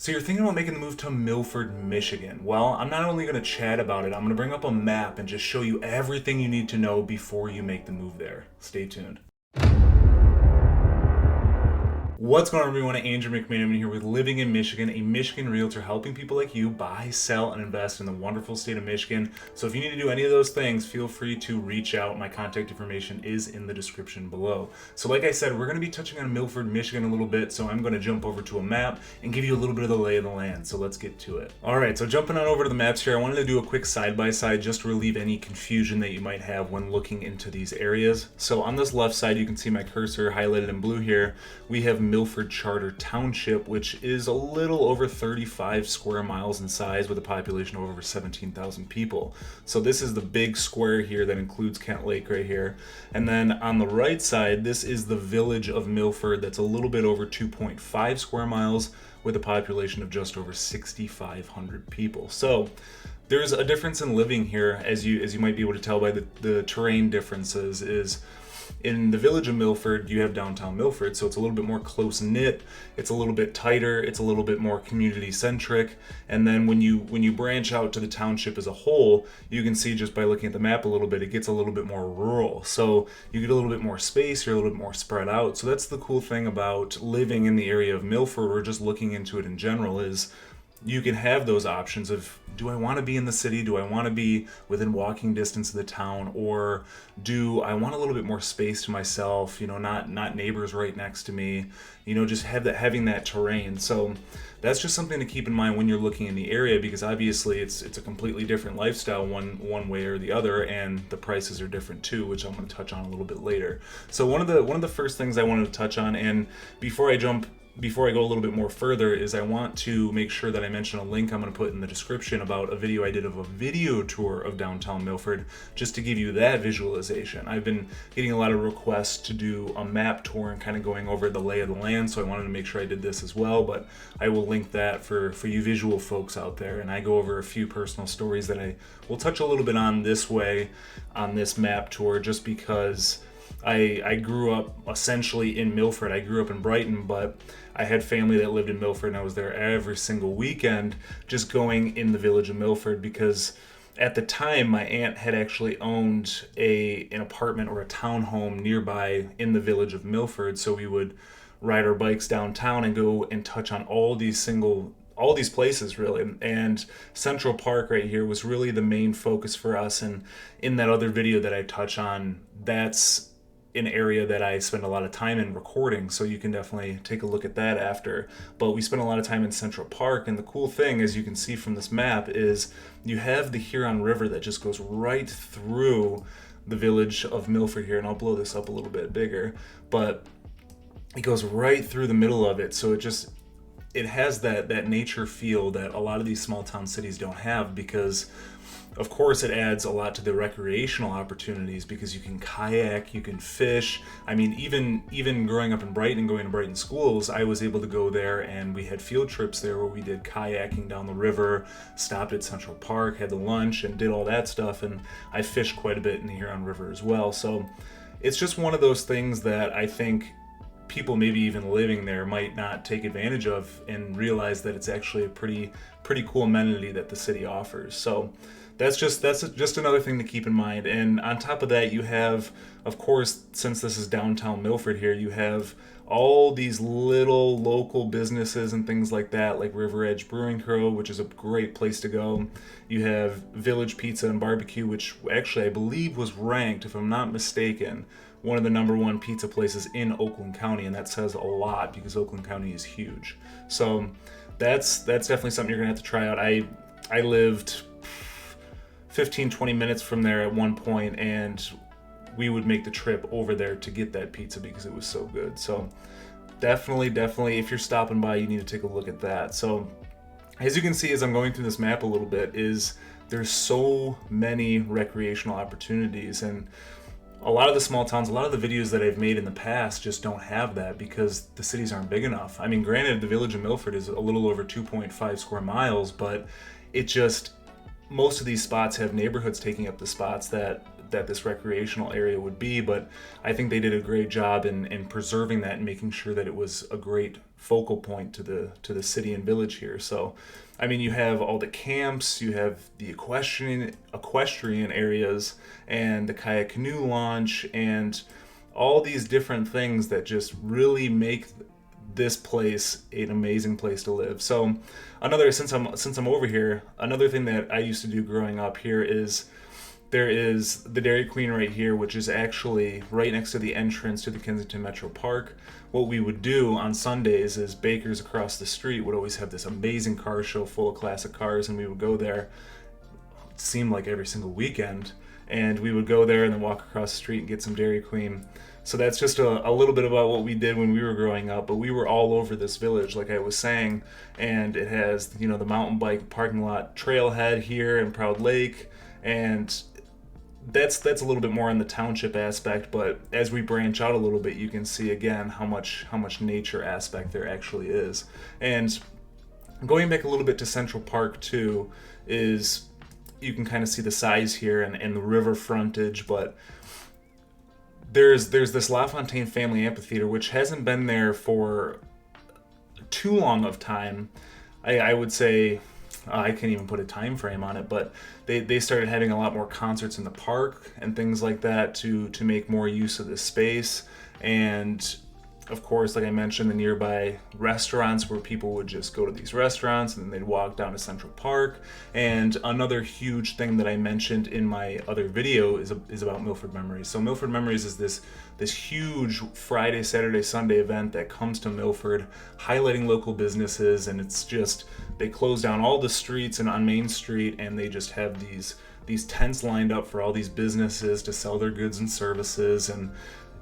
So you're thinking about making the move to Milford, Michigan. Well, I'm not only going to chat about it, I'm going to bring up a map and just show you everything you need to know before you make the move there. Stay tuned. What's going on, everyone? Andrew McMahon here with Living in Michigan, a Michigan realtor helping people like you buy, sell, and invest in the wonderful state of Michigan. So if you need to do any of those things, feel free to reach out. My contact information is in the description below. So like I said, we're going to be touching on Milford, Michigan a little bit, so I'm going to jump over to a map and give you a little bit of the lay of the land. So let's get to it. All right, so jumping on over to the maps here, I wanted to do a quick side-by-side just to relieve any confusion that you might have when looking into these areas. So on this left side, you can see my cursor highlighted in blue here. We have Milford Charter Township, which is a little over 35 square miles in size with a population of over 17,000 people. So this is the big square here that includes Kent Lake right here. And then on the right side, this is the village of Milford that's a little bit over 2.5 square miles with a population of just over 6,500 people. So there's a difference in living here, as you might be able to tell by the terrain differences. Is in the village of Milford, you have downtown Milford, so it's a little bit more close-knit, it's a little bit tighter, it's a little bit more community-centric, and then when you branch out to the township as a whole, you can see just by looking at the map a little bit, it gets a little bit more rural. So you get a little bit more space, you're a little bit more spread out. So that's the cool thing about living in the area of Milford, or just looking into it in general, is you can have those options of, do I want to be in the city? Do I want to be within walking distance of the town? Or do I want a little bit more space to myself, not neighbors right next to me, just having that terrain. So that's just something to keep in mind when you're looking in the area, because obviously it's a completely different lifestyle one way or the other, and the prices are different too, which I'm going to touch on a little bit later. So one of the first things I wanted to touch on, and before I go a little bit more further, is I want to make sure that I mention a link I'm going to put in the description about a video I did of a video tour of downtown Milford, just to give you that visualization. I've been getting a lot of requests to do a map tour and kind of going over the lay of the land, so I wanted to make sure I did this as well, but I will link that for you visual folks out there. And I go over a few personal stories that I will touch a little bit on this map tour, just because I grew up essentially in Milford. I grew up in Brighton, but I had family that lived in Milford, and I was there every single weekend just going in the village of Milford, because at the time my aunt had actually owned an apartment or a townhome nearby in the village of Milford. So we would ride our bikes downtown and go and touch on all these places really. And Central Park right here was really the main focus for us. And in that other video that I touch on, that's an area that I spend a lot of time in recording, so you can definitely take a look at that after. But we spent a lot of time in Central Park, and the cool thing, as you can see from this map, is you have the Huron River that just goes right through the village of Milford here. And I'll blow this up a little bit bigger, but it goes right through the middle of it. So it has that nature feel that a lot of these small town cities don't have, because of course it adds a lot to the recreational opportunities, because you can kayak, you can fish. I mean, even growing up in Brighton and going to Brighton schools, I was able to go there, and we had field trips there where we did kayaking down the river, stopped at Central Park, had the lunch, and did all that stuff. And I fished quite a bit in the Huron River as well. So it's just one of those things that I think people maybe even living there might not take advantage of, and realize that it's actually a pretty cool amenity that the city offers. So that's just another thing to keep in mind. And on top of that, you have, of course, since this is downtown Milford here, you have all these little local businesses and things like that, like River Edge Brewing Co., which is a great place to go. You have Village Pizza and Barbecue, which actually I believe was ranked, if I'm not mistaken, one of the #1 pizza places in Oakland County, and that says a lot, because Oakland County is huge. So that's definitely something you're gonna have to try out. I lived 15-20 minutes from there at one point, and we would make the trip over there to get that pizza because it was so good. So definitely, if you're stopping by, you need to take a look at that. So as you can see, as I'm going through this map a little bit, is there's so many recreational opportunities. And a lot of the small towns, a lot of the videos that I've made in the past just don't have that, because the cities aren't big enough. I mean, granted, the village of Milford is a little over 2.5 square miles, but most of these spots have neighborhoods taking up the spots that this recreational area would be. But I think they did a great job in preserving that and making sure that it was a great focal point to the city and village here. So, I mean, you have all the camps, you have the equestrian areas, and the kayak canoe launch, and all these different things that just really make this place an amazing place to live. So, since I'm over here, another thing that I used to do growing up here is there is the Dairy Queen right here, which is actually right next to the entrance to the Kensington Metro Park. What we would do on Sundays is bakers across the street would always have this amazing car show full of classic cars, and we would go there, it seemed like every single weekend, and we would go there and then walk across the street and get some Dairy Queen. So that's just a little bit about what we did when we were growing up, but we were all over this village, like I was saying, and it has, the mountain bike parking lot trailhead here in Proud Lake, and that's a little bit more on the township aspect, but as we branch out a little bit, you can see again how much nature aspect there actually is. And going back a little bit to Central Park too, is you can kind of see the size here and the river frontage, but there's this LaFontaine Family Amphitheater, which hasn't been there for too long of time. I would say, I can't even put a time frame on it, but they started having a lot more concerts in the park and things like that to make more use of this space. And of course, like I mentioned, the nearby restaurants where people would just go to these restaurants and then they'd walk down to Central Park. And another huge thing that I mentioned in my other video is about Milford Memories. So Milford Memories is this huge Friday, Saturday, Sunday event that comes to Milford, highlighting local businesses, and it's just, they close down all the streets and on Main Street, and they just have these tents lined up for all these businesses to sell their goods and services. And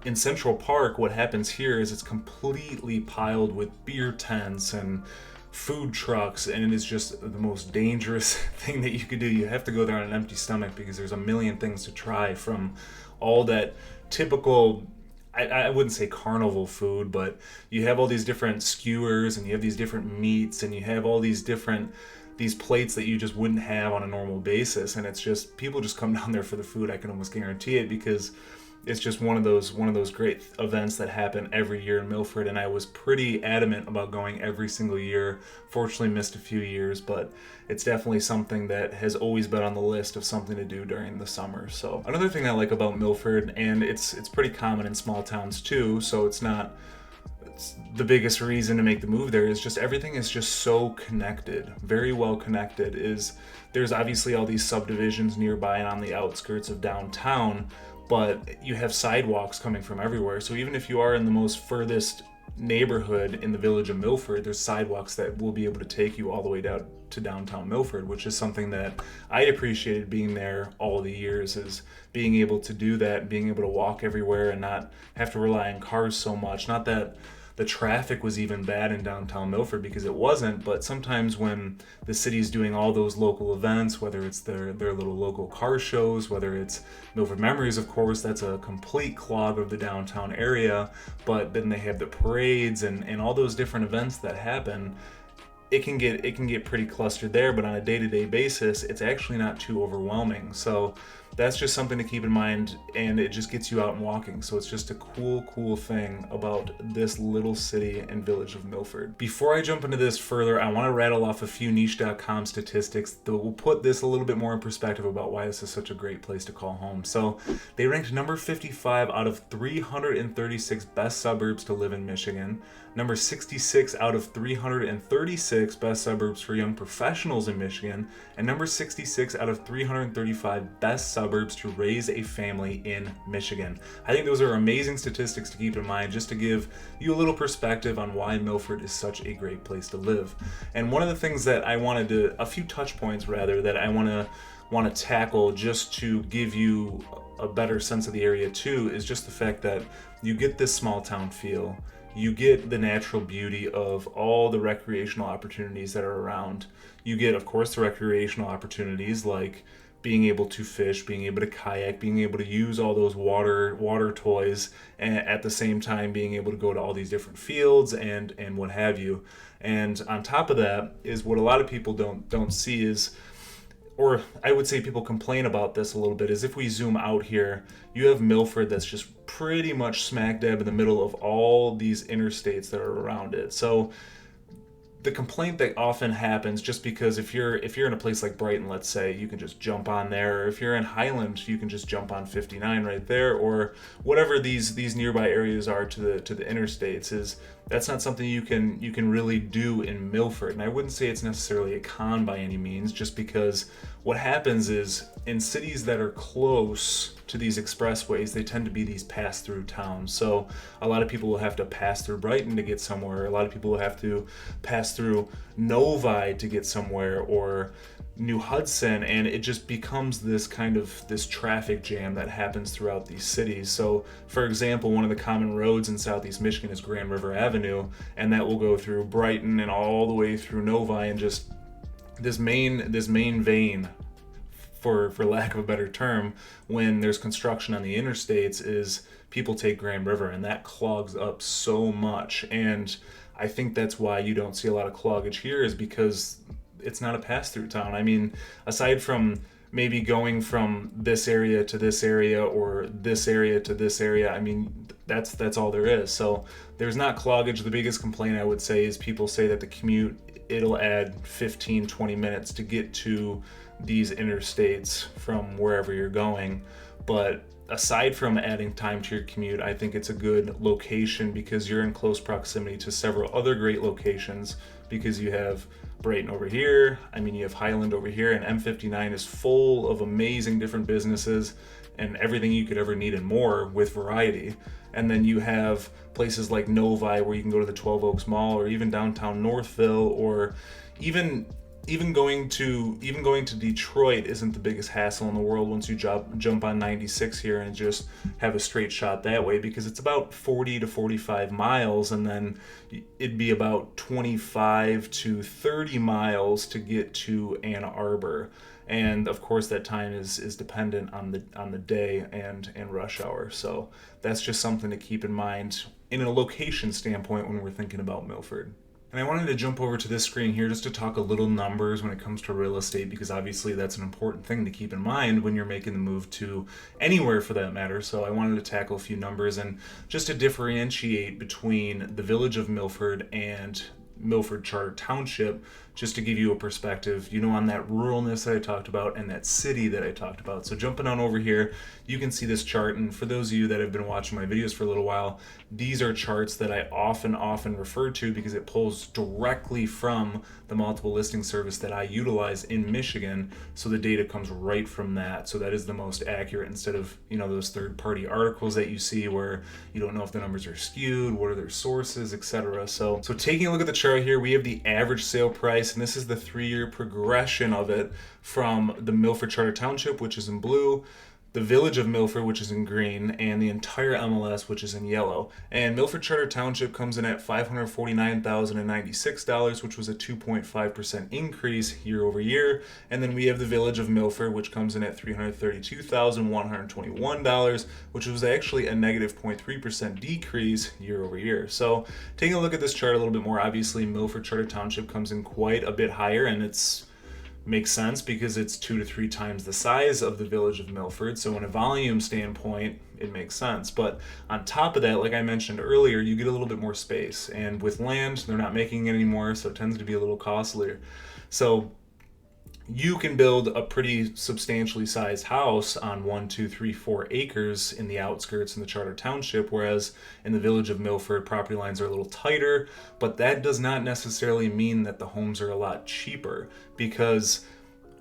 in Central Park, what happens here is it's completely piled with beer tents and food trucks, and it is just the most dangerous thing that you could do. You have to go there on an empty stomach because there's a million things to try, from all that typical, I wouldn't say carnival food, but you have all these different skewers and you have these different meats and you have all these plates that you just wouldn't have on a normal basis. And it's just, people just come down there for the food. I can almost guarantee it, because it's just one of those great events that happen every year in Milford, and I was pretty adamant about going every single year. Fortunately missed a few years, but it's definitely something that has always been on the list of something to do during the summer. So another thing I like about Milford, and it's pretty common in small towns too, so it's the biggest reason to make the move there, is just everything is just so connected, very well connected. There's obviously all these subdivisions nearby and on the outskirts of downtown, but you have sidewalks coming from everywhere. So even if you are in the most furthest neighborhood in the village of Milford, there's sidewalks that will be able to take you all the way down to downtown Milford, which is something that I appreciated being there all the years, is being able to do that, being able to walk everywhere and not have to rely on cars so much. Not that the traffic was even bad in downtown Milford, because it wasn't, but sometimes when the city's doing all those local events, whether it's their little local car shows, whether it's Milford Memories, of course, that's a complete clog of the downtown area, but then they have the parades and all those different events that happen. It can get pretty clustered there, but on a day-to-day basis, it's actually not too overwhelming. So that's just something to keep in mind, and it just gets you out and walking. So it's just a cool thing about this little city and village of Milford. Before I jump into this further, I want to rattle off a few niche.com statistics that will put this a little bit more in perspective about why this is such a great place to call home. So they ranked number 55 out of 336 best suburbs to live in Michigan, number 66 out of 336 best suburbs for young professionals in Michigan, and number 66 out of 335 best suburbs to raise a family in Michigan. I think those are amazing statistics to keep in mind, just to give you a little perspective on why Milford is such a great place to live. And one of the things that I wanted to, a few touch points rather, that I want to tackle just to give you a better sense of the area too, is just the fact that you get this small town feel. You get the natural beauty of all the recreational opportunities that are around. You get, of course, the recreational opportunities like being able to fish, being able to kayak, being able to use all those water toys, and at the same time being able to go to all these different fields and what have you. And on top of that is what a lot of people don't see is or I would say people complain about this a little bit, is if we zoom out here, you have Milford that's just pretty much smack dab in the middle of all these interstates that are around it. So the complaint that often happens, just because if you're in a place like Brighton, let's say, you can just jump on there, or if you're in Highland, you can just jump on 59 right there, or whatever these nearby areas are to the interstates, is that's not something you can really do in Milford. And I wouldn't say it's necessarily a con by any means, just because what happens is in cities that are close to these expressways, they tend to be these pass-through towns. So a lot of people will have to pass through Brighton to get somewhere. A lot of people will have to pass through Novi to get somewhere, or New Hudson, and it just becomes this kind of this traffic jam that happens throughout these cities. So for example, one of the common roads in southeast Michigan is Grand River Avenue, and that will go through Brighton and all the way through Novi, and just this main vein, for lack of a better term, when there's construction on the interstates, is people take Grand River, and that clogs up so much. And I think that's why you don't see a lot of cloggage here, is because it's not a pass-through town. I mean, aside from maybe going from this area to this area, or this area to this area, I mean, that's all there is. So there's not cloggage. The biggest complaint I would say is people say that the commute, it'll add 15-20 minutes to get to these interstates from wherever you're going. But aside from adding time to your commute, I think it's a good location because you're in close proximity to several other great locations, because you have Brighton over here, I mean, you have Highland over here, and M59 is full of amazing different businesses and everything you could ever need and more, with variety. And then you have places like Novi, where you can go to the 12 Oaks Mall, or even downtown Northville, or even going to Detroit isn't the biggest hassle in the world once you jump on 96 here and just have a straight shot that way, because it's about 40 to 45 miles, and then it'd be about 25 to 30 miles to get to Ann Arbor. And of course that time is dependent on the day and rush hour. So that's just something to keep in mind in a location standpoint when we're thinking about Milford. And I wanted to jump over to this screen here just to talk a little numbers when it comes to real estate, because obviously that's an important thing to keep in mind when you're making the move to anywhere for that matter. So I wanted to tackle a few numbers, and just to differentiate between the village of Milford and Milford Charter Township, just to give you a perspective, on that ruralness that I talked about and that city that I talked about. So jumping on over here, you can see this chart, and for those of you that have been watching my videos for a little while, these are charts that I often refer to because it pulls directly from the multiple listing service that I utilize in Michigan, so the data comes right from that. So that is the most accurate, instead of those third-party articles that you see where you don't know if the numbers are skewed, what are their sources, etc. So taking a look at the chart here, we have the average sale price, and this is the 3-year progression of it from the Milford Charter Township, which is in blue, the village of Milford, which is in green, and the entire MLS, which is in yellow. And Milford Charter Township comes in at $549,096, which was a 2.5% increase year over year. And then we have the village of Milford, which comes in at $332,121, which was actually a negative 0.3% decrease year over year. So taking a look at this chart a little bit more, obviously Milford Charter Township comes in quite a bit higher, and it's makes sense because it's 2 to 3 times the size of the village of Milford. So in a volume standpoint, it makes sense. But on top of that, like I mentioned earlier, you get a little bit more space. And with land, they're not making it anymore, so it tends to be a little costlier. So you can build a pretty substantially sized house on 1, 2, 3, 4 acres in the outskirts in the Charter Township, whereas in the village of Milford, property lines are a little tighter, but that does not necessarily mean that the homes are a lot cheaper, because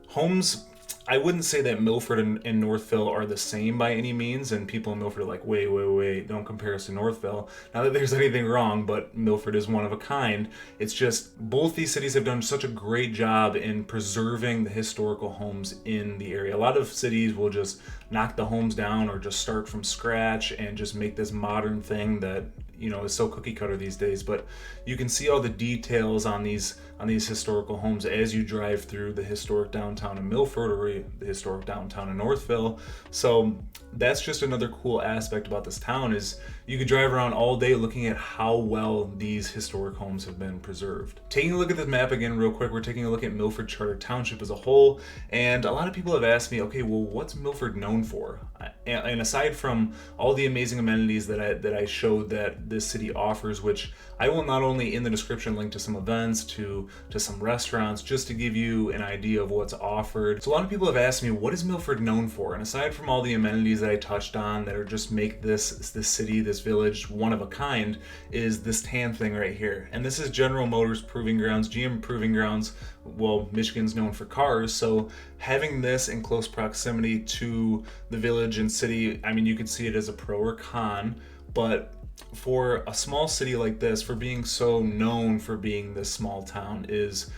homes, I wouldn't say that Milford and Northville are the same by any means, and people in Milford are like, wait, don't compare us to Northville. Not that there's anything wrong, but Milford is one of a kind. It's just both these cities have done such a great job in preserving the historical homes in the area. A lot of cities will just knock the homes down or just start from scratch and just make this modern thing that is so cookie cutter these days. But you can see all the details on these on these historical homes as you drive through the historic downtown in Milford or the historic downtown in Northville. So that's just another cool aspect about this town, is you could drive around all day looking at how well these historic homes have been preserved. Taking a look at this map again real quick, we're taking a look at Milford Charter Township as a whole, and a lot of people have asked me, okay, well, what's Milford known for? And aside from all the amazing amenities that I showed that this city offers, which I will not only in the description link to some events, to some restaurants, just to give you an idea of what's offered. So a lot of people have asked me, what is Milford known for? And aside from all the amenities that I touched on that are just make this city, this village, one of a kind, is this tan thing right here. And this is General Motors Proving Grounds, GM Proving Grounds. Well, Michigan's known for cars, so having this in close proximity to the village and city, I mean, you could see it as a pro or con, but for a small city like this, for being so known for being this small town, is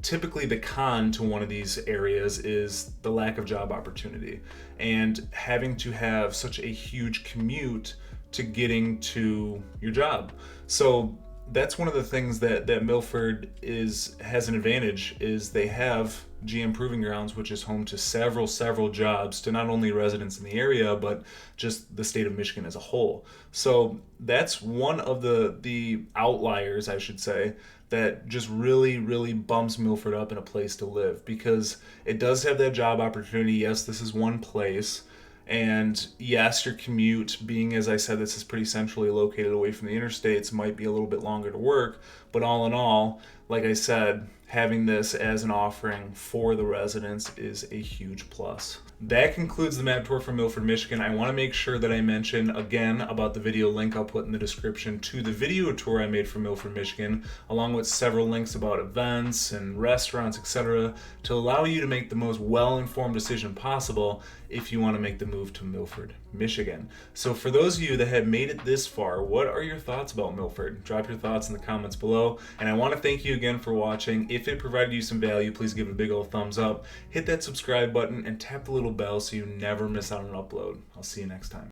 typically the con to one of these areas is the lack of job opportunity and having to have such a huge commute to getting to your job. So that's one of the things that Milford has an advantage, is they have GM Proving Grounds, which is home to several jobs to not only residents in the area, but just the state of Michigan as a whole. So that's one of the outliers, I should say, that just really bumps Milford up in a place to live, because it does have that job opportunity. Yes, this is one place. And yes, your commute, being, as I said, this is pretty centrally located away from the interstates, might be a little bit longer to work. But all in all, like I said, having this as an offering for the residents is a huge plus. That concludes the map tour from Milford, Michigan. I want to make sure that I mention again about the video link I'll put in the description to the video tour I made from Milford, Michigan, along with several links about events and restaurants, etc., to allow you to make the most well-informed decision possible if you want to make the move to Milford, Michigan. So for those of you that have made it this far, what are your thoughts about Milford? Drop your thoughts in the comments below. And I want to thank you again for watching. If it provided you some value, please give it a big old thumbs up, hit that subscribe button, and tap the little bell so you never miss out on an upload. I'll see you next time.